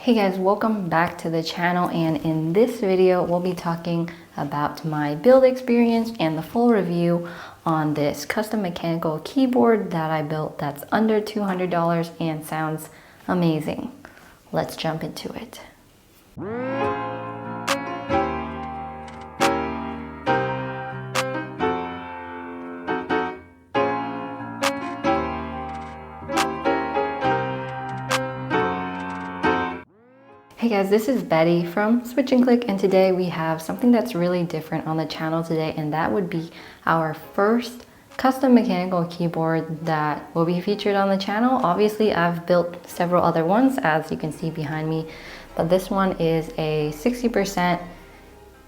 Hey guys, welcome back to the channel, and in this video we'll be talking about my build experience and the full review on this custom mechanical keyboard that I built that's under $200 and sounds amazing. Let's jump into it. Hey guys, this is Betty from Switch and Click, and today we have something that's really different on the channel today, and that would be our first custom mechanical keyboard that will be featured on the channel. Obviously, I've built several other ones, as you can see behind me, but this one is a 60%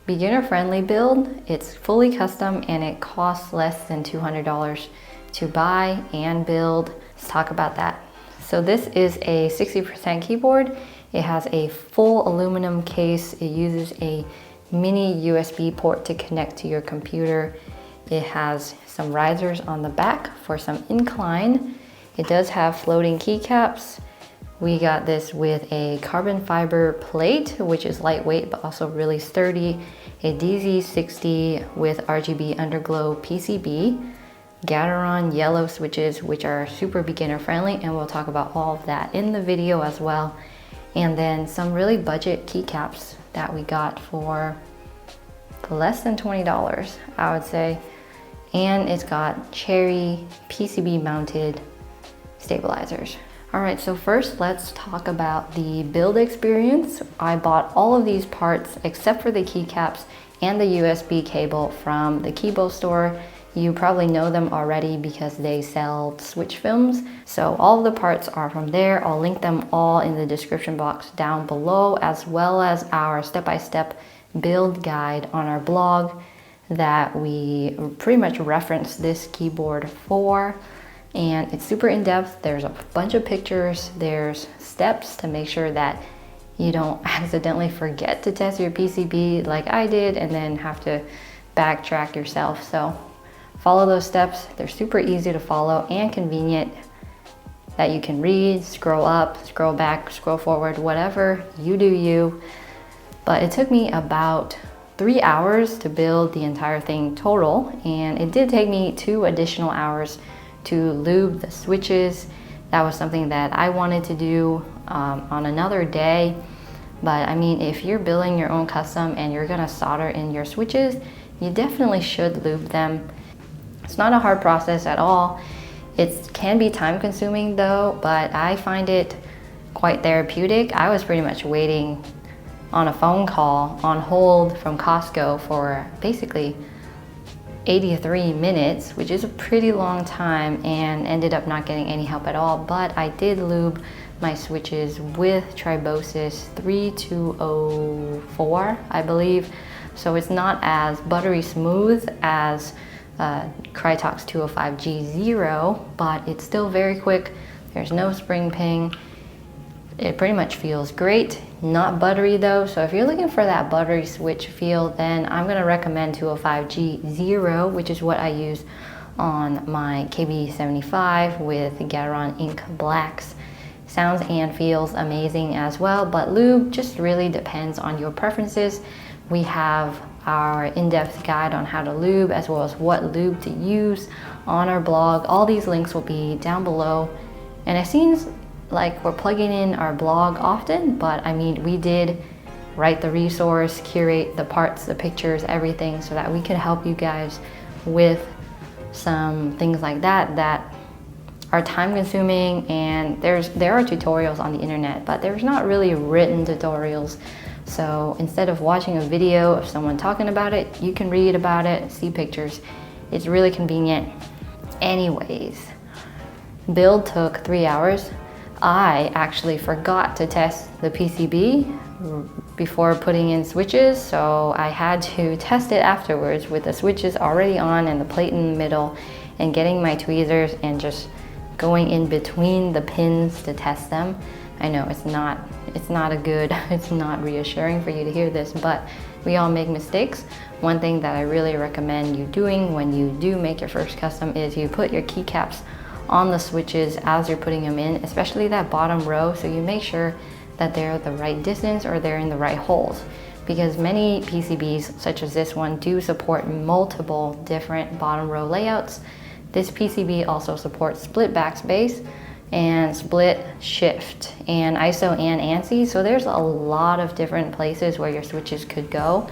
beginner-friendly build. It's fully custom and it costs less than $200 to buy and build. Let's talk about that. So this is a 60% keyboard. It has a full aluminum case. It uses a mini USB port to connect to your computer. It has some risers on the back for some incline. It does have floating keycaps. We got this with a carbon fiber plate, which is lightweight but also really sturdy. A DZ60 with RGB underglow PCB. Gateron Yellow switches, which are super beginner friendly, and we'll talk about all of that in the video as well. And then some really budget keycaps that we got for less than $20, I would say. And it's got cherry PCB mounted stabilizers. All right, so first let's talk about the build experience. I bought all of these parts except for the keycaps and the USB cable from the Keybo store. You probably know them already because they sell switch films. So all of the parts are from there. I'll link them all in the description box down below, as well as our step-by-step build guide on our blog that we pretty much reference this keyboard for. And it's super in-depth. There's a bunch of pictures. There's steps to make sure that you don't accidentally forget to test your PCB like I did and then have to backtrack yourself. So follow those steps. They're super easy to follow and convenient, that you can read, scroll up, scroll back, scroll forward, whatever you do you. But it took me about 3 hours to build the entire thing total, and it did take me 2 additional hours to lube the switches. That was something that I wanted to do on another day. But I mean, if you're building your own custom and you're gonna solder in your switches, you definitely should lube them. It's not a hard process at all. It can be time consuming though, but I find it quite therapeutic. I was pretty much waiting on a phone call on hold from Costco for basically 83 minutes, which is a pretty long time, and ended up not getting any help at all. But I did lube my switches with Tribosis 3204, I believe. So it's not as buttery smooth as Krytox 205G0, but it's still very quick. There's no spring ping. It pretty much feels great. Not buttery though, so if you're looking for that buttery switch feel, then I'm gonna recommend 205G0, which is what I use on my KB75 with Gateron Ink Blacks. Sounds and feels amazing as well, but lube just really depends on your preferences. We have our in-depth guide on how to lube, as well as what lube to use, on our blog. All these links will be down below. And it seems like we're plugging in our blog often, but I mean, we did write the resource, curate the parts, the pictures, everything, so that we could help you guys with some things like that that are time consuming. And there are tutorials on the internet, but there's not really written tutorials. So instead of watching a video of someone talking about it, you can read about it, see pictures. It's really convenient. Anyways, build took 3 hours. I actually forgot to test the PCB before putting in switches, so I had to test it afterwards with the switches already on and the plate in the middle, and getting my tweezers and just going in between the pins to test them. I know it's not reassuring for you to hear this, but we all make mistakes. One thing that I really recommend you doing when you do make your first custom is you put your keycaps on the switches as you're putting them in, especially that bottom row, so you make sure that they're the right distance or they're in the right holes. Because many PCBs, such as this one, do support multiple different bottom row layouts. This PCB also supports split backspace and split shift and ISO and ANSI. So there's a lot of different places where your switches could go.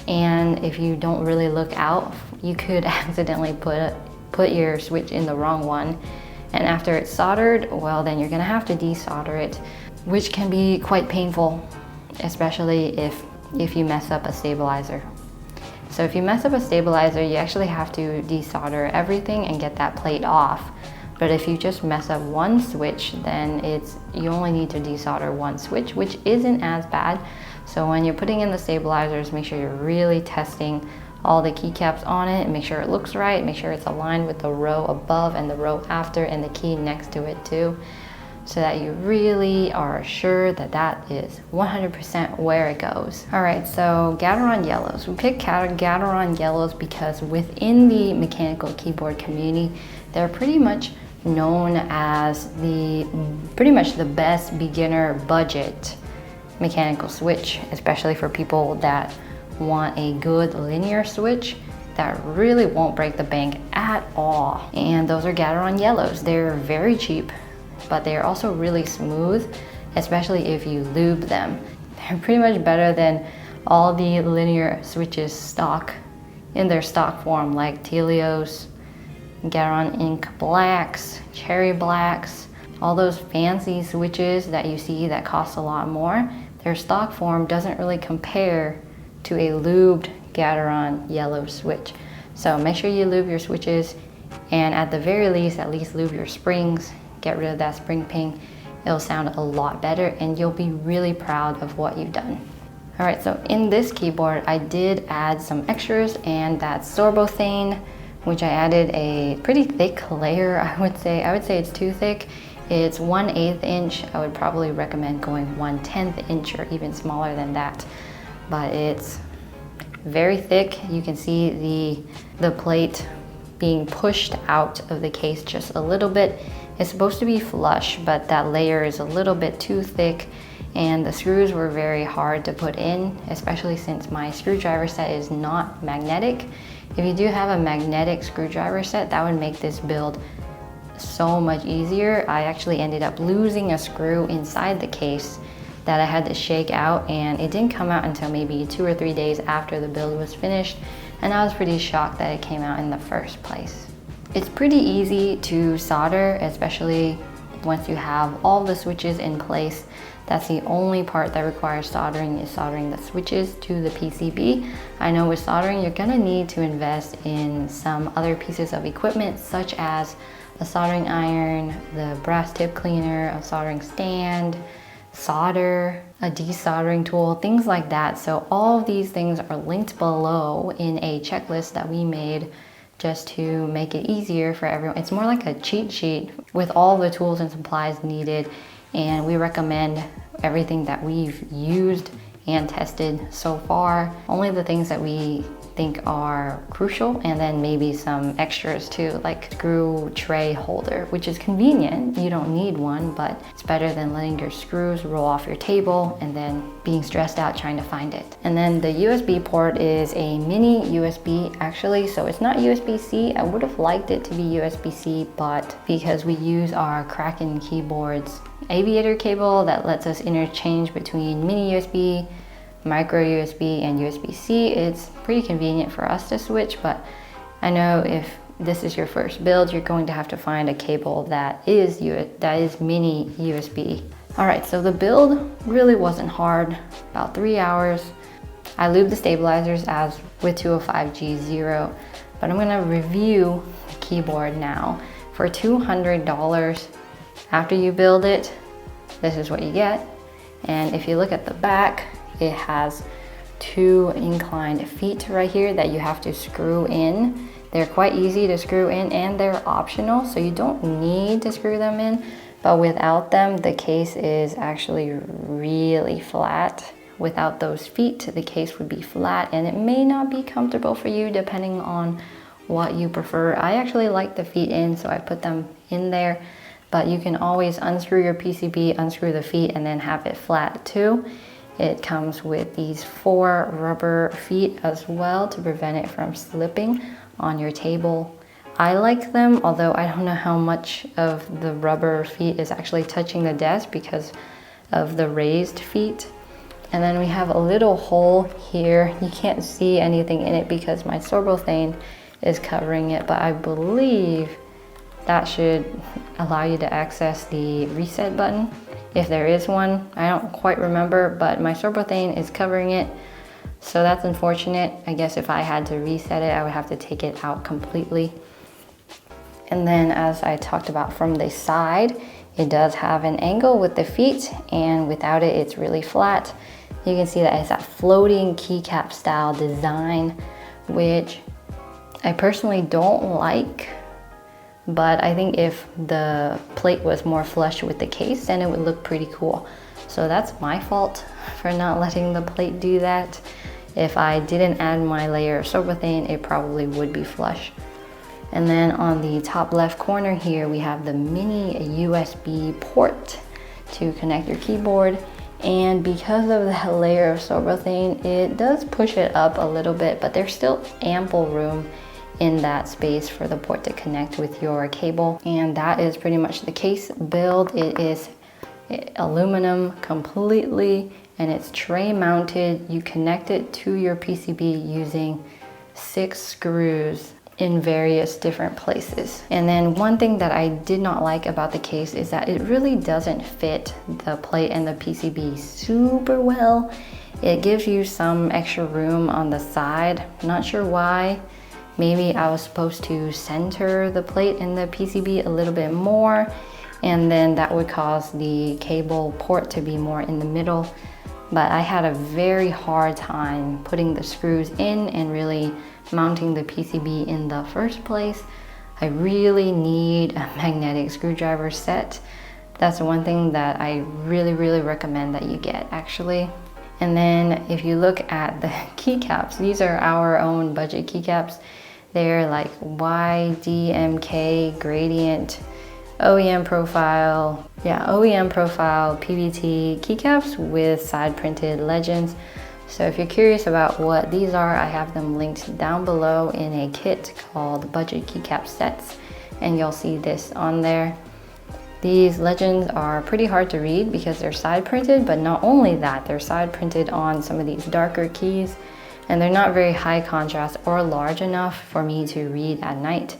And if you don't really look out, you could accidentally put your switch in the wrong one. And after it's soldered, well, then you're gonna have to desolder it, which can be quite painful, especially if you mess up a stabilizer. So if you mess up a stabilizer, you actually have to desolder everything and get that plate off. But if you just mess up one switch, then you only need to desolder one switch, which isn't as bad. So when you're putting in the stabilizers, make sure you're really testing all the keycaps on it and make sure it looks right, make sure it's aligned with the row above and the row after and the key next to it too, so that you really are sure that that is 100% where it goes. All right, so Gateron Yellows. We picked Gateron Yellows because within the mechanical keyboard community, they're pretty much known as pretty much the best beginner budget mechanical switch, especially for people that want a good linear switch that really won't break the bank at all. And those are Gateron Yellows. They're very cheap, but they're also really smooth, especially if you lube them. They're pretty much better than all the linear switches in their stock form, like Telios, Gateron Ink Blacks, Cherry Blacks, all those fancy switches that you see that cost a lot more. Their stock form doesn't really compare to a lubed Gateron Yellow switch. So make sure you lube your switches, and at the very least, at least lube your springs. Get rid of that spring ping. It'll sound a lot better and you'll be really proud of what you've done. All right, so in this keyboard, I did add some extras, and that's Sorbothane, which I added a pretty thick layer, I would say. I would say it's too thick. It's 1/8 inch. I would probably recommend going 1/10 inch or even smaller than that. But it's very thick. You can see the plate being pushed out of the case just a little bit. It's supposed to be flush, but that layer is a little bit too thick, and the screws were very hard to put in, especially since my screwdriver set is not magnetic. If you do have a magnetic screwdriver set, that would make this build so much easier. I actually ended up losing a screw inside the case that I had to shake out, and it didn't come out until maybe 2 or 3 days after the build was finished, and I was pretty shocked that it came out in the first place. It's pretty easy to solder, especially once you have all the switches in place. That's the only part that requires soldering, is soldering the switches to the PCB. I know with soldering, you're gonna need to invest in some other pieces of equipment, such as a soldering iron, the brass tip cleaner, a soldering stand, solder, a desoldering tool, things like that. So all of these things are linked below in a checklist that we made just to make it easier for everyone. It's more like a cheat sheet with all the tools and supplies needed, and we recommend everything that we've used and tested so far. Only the things that we think are crucial, and then maybe some extras too, like screw tray holder, which is convenient. You don't need one, but it's better than letting your screws roll off your table and then being stressed out trying to find it. And then the USB port is a mini USB actually, so it's not USB-C. I would have liked it to be USB-C, but because we use our Kraken keyboard's aviator cable that lets us interchange between mini USB, micro USB, and USB-C, it's pretty convenient for us to switch. But I know if this is your first build, you're going to have to find a cable that is mini USB. All right, so the build really wasn't hard, about 3 hours. I lubed the stabilizers as with 205G0, but I'm gonna review the keyboard now. For $200, after you build it, this is what you get. And if you look at the back, it has 2 inclined feet right here that you have to screw in. They're quite easy to screw in, and they're optional, so you don't need to screw them in. But without them, the case is actually really flat. Without those feet, the case would be flat, and it may not be comfortable for you depending on what you prefer. I actually like the feet in, so I put them in there. but you can always unscrew your PCB, unscrew the feet, and then have it flat too. It comes with these 4 rubber feet as well to prevent it from slipping on your table. I like them, although I don't know how much of the rubber feet is actually touching the desk because of the raised feet. And then we have a little hole here. You can't see anything in it because my Sorbothane is covering it, but I believe that should allow you to access the reset button, if there is one. I don't quite remember, but my Sorbothane is covering it, so that's unfortunate. I guess if I had to reset it, I would have to take it out completely. And then, as I talked about from the side, it does have an angle with the feet, and without it, it's really flat. You can see that it's that floating keycap style design, which I personally don't like, but I think if the plate was more flush with the case, then it would look pretty cool. So that's my fault for not letting the plate do that. If I didn't add my layer of Sorbothane, it probably would be flush. And then on the top left corner here, we have the mini USB port to connect your keyboard. And because of the layer of Sorbothane, it does push it up a little bit, but there's still ample room in that space for the port to connect with your cable. And that is pretty much the case build. It is aluminum completely, and it's tray mounted. You connect it to your PCB using 6 screws in various different places. And then one thing that I did not like about the case is that it really doesn't fit the plate and the PCB super well. It gives you some extra room on the side. Not sure why. Maybe I was supposed to center the plate and the PCB a little bit more, and then that would cause the cable port to be more in the middle. But I had a very hard time putting the screws in and really mounting the PCB in the first place. I really need a magnetic screwdriver set. That's one thing that I really recommend that you get, actually. And then if you look at the keycaps, these are our own budget keycaps. They're like YDMK gradient, OEM profile, OEM profile PBT keycaps with side printed legends. So if you're curious about what these are, I have them linked down below in a kit called Budget Keycap Sets, and you'll see this on there. These legends are pretty hard to read because they're side printed, but not only that, they're side printed on some of these darker keys, and they're not very high contrast or large enough for me to read at night.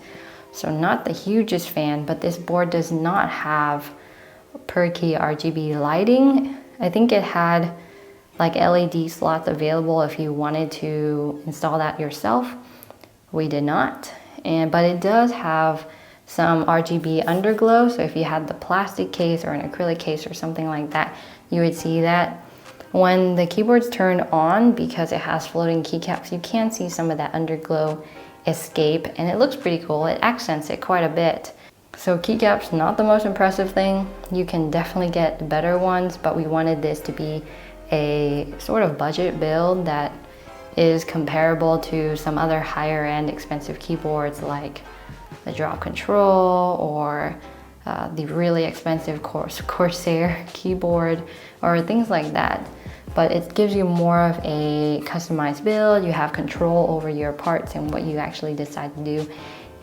So not the hugest fan, but this board does not have per key RGB lighting. I think it had like LED slots available if you wanted to install that yourself. We did not, but it does have some RGB underglow. So if you had the plastic case or an acrylic case or something like that, you would see that. When the keyboard's turned on, because it has floating keycaps, you can see some of that underglow escape, and it looks pretty cool. It accents it quite a bit. So keycaps, not the most impressive thing. You can definitely get better ones, but we wanted this to be a sort of budget build that is comparable to some other higher end expensive keyboards like the Drop Control or the really expensive Corsair keyboard or things like that. But it gives you more of a customized build. You have control over your parts and what you actually decide to do.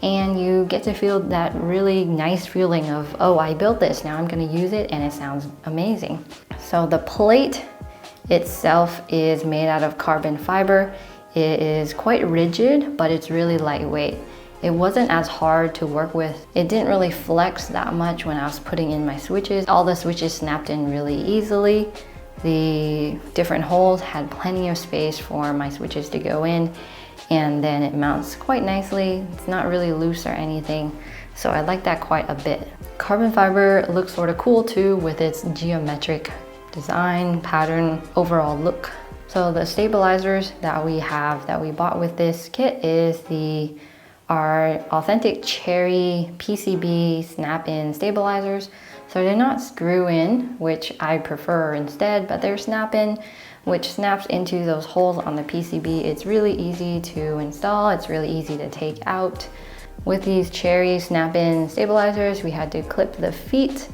And you get to feel that really nice feeling of, oh, I built this, now I'm gonna use it, and it sounds amazing. So the plate itself is made out of carbon fiber. It is quite rigid, but it's really lightweight. It wasn't as hard to work with. It didn't really flex that much when I was putting in my switches. All the switches snapped in really easily. The different holes had plenty of space for my switches to go in, and then it mounts quite nicely. It's not really loose or anything, so I like that quite a bit. Carbon fiber looks sort of cool too with its geometric design, pattern, overall look. So the stabilizers that we bought with this kit is our authentic cherry PCB snap-in stabilizers. So they're not screw-in, which I prefer instead, but they're snap-in, which snaps into those holes on the PCB. It's really easy to install, it's really easy to take out. with these cherry snap-in stabilizers, we had to clip the feet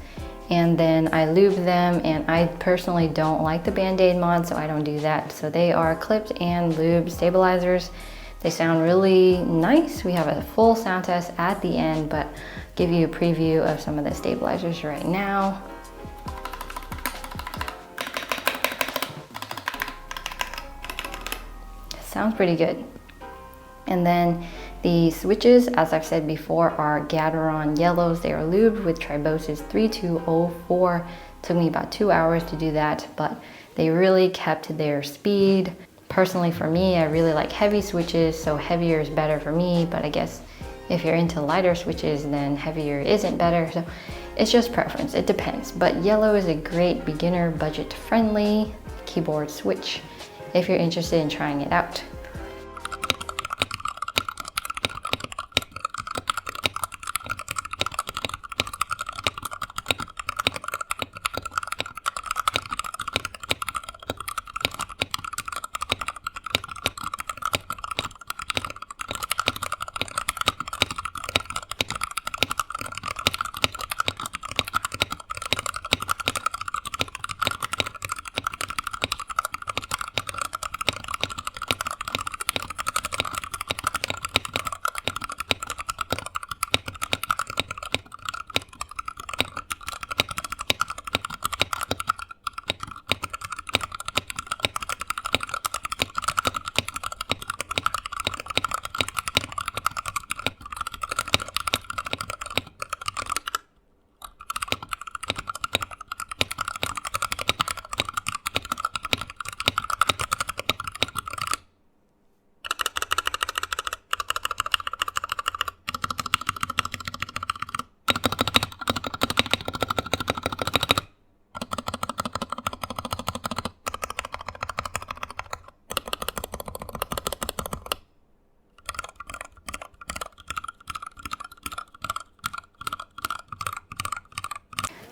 and then I lube them, and I personally don't like the Band-Aid mod, so I don't do that. So they are clipped and lubed stabilizers. They sound really nice. We have a full sound test at the end, but I'll give you a preview of some of the stabilizers right now. Sounds pretty good. And then the switches, as I've said before, are Gateron Yellows. They are lubed with Triboses 3204. Took me about 2 hours to do that, but they really kept their speed. Personally for me, I really like heavy switches, so heavier is better for me, but I guess if you're into lighter switches, then heavier isn't better. So it's just preference, it depends. But yellow is a great beginner, budget-friendly keyboard switch if you're interested in trying it out.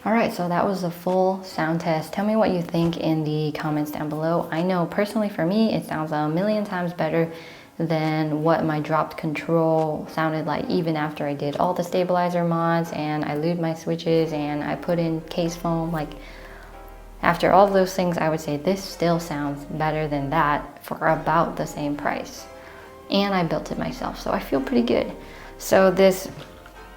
All right, so that was the full sound test. Tell me what you think in the comments down below. I know personally for me, it sounds a million times better than what my dropped control sounded like, even after I did all the stabilizer mods and I lubed my switches and I put in case foam. Like, after all of those things, I would say this still sounds better than that for about the same price. And I built it myself, so I feel pretty good. So this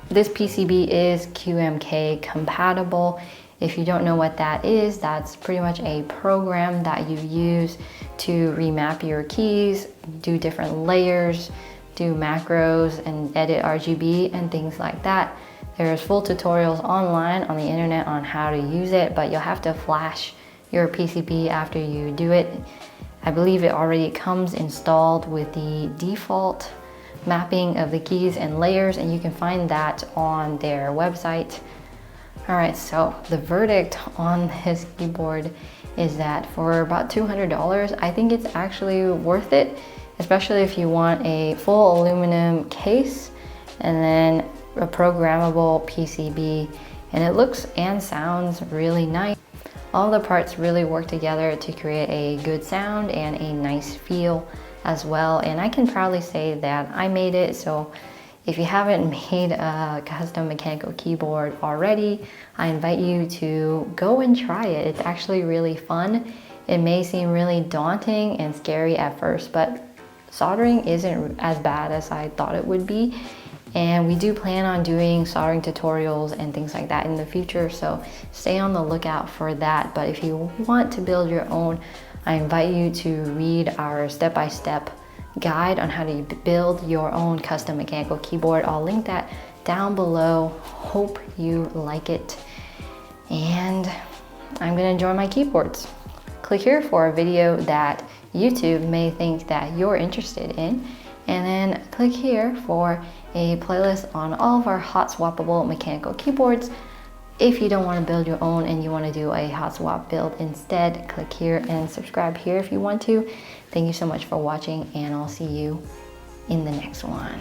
PCB is QMK compatible. If you don't know what that is, that's pretty much a program that you use to remap your keys, do different layers, do macros, and edit RGB and things like that. There's full tutorials online on the internet on how to use it, but you'll have to flash your PCB after you do it. I believe it already comes installed with the default mapping of the keys and layers, and you can find that on their website. All right, so the verdict on this keyboard is that for about $200, I think it's actually worth it, especially if you want a full aluminum case and then a programmable PCB, and it looks and sounds really nice. All the parts really work together to create a good sound and a nice feel as well, and I can proudly say that I made it. So if you haven't made a custom mechanical keyboard already, I invite you to go and try it. It's actually really fun. It may seem really daunting and scary at first, but soldering isn't as bad as I thought it would be. And we do plan on doing soldering tutorials and things like that in the future, so stay on the lookout for that. But if you want to build your own, I invite you to read our step-by-step guide on how to build your own custom mechanical keyboard. I'll link that down below. Hope you like it. And I'm gonna enjoy my keyboards. Click here for a video that YouTube may think that you're interested in, and then click here for a playlist on all of our hot swappable mechanical keyboards. If you don't want to build your own and you want to do a hot swap build instead, click here and subscribe here if you want to. Thank you so much for watching, and I'll see you in the next one.